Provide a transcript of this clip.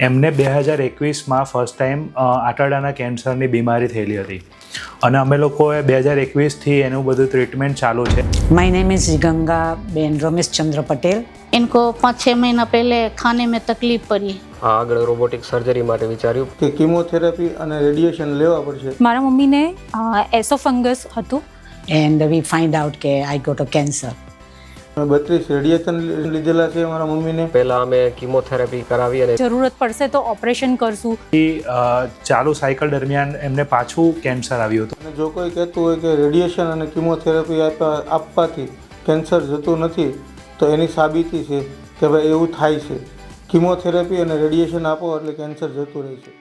એમને 2021માં first time આંતરડાના કેન્સરની બીમારી થયેલી હતી અને અમે લોકોએ 2021થી એનું બધું ટ્રીટમેન્ટ ચાલू છે। My name is Ganga ben Ramesh Chandra Patel. इनको 5-6 महीना पहले खाने में तकलीफ पड़ी। આગળ રોબોટિક સર્જરી માટે વિચાર્યું કે કીમોથેરાપી અને રેડિયેશન લેવા પડશે। મારા મમ્મીને એસોફંગસ હતું एंड वी फाइंड आउट के I got a cancer. 32 radiation લીધેલા છે મારા મમ્મીને। પહેલા અમે કીમોથેરાપી કરાવી અને જરૂરત પડશે તો ઓપરેશન કરશું। ચાલુ સાયકલ દરમિયાન એમને પાછું કેન્સર આવ્યું હતું। અને જો કોઈ કહેતું હોય કે રેડિયેશન અને કીમોથેરાપી આપવાથી કેન્સર જતું નથી તો એની સાબિતી છે કે ભાઈ એવું થાય છે। કીમોથેરાપી અને રેડિયેશન આપો એટલે કેન્સર જતું રહે છે।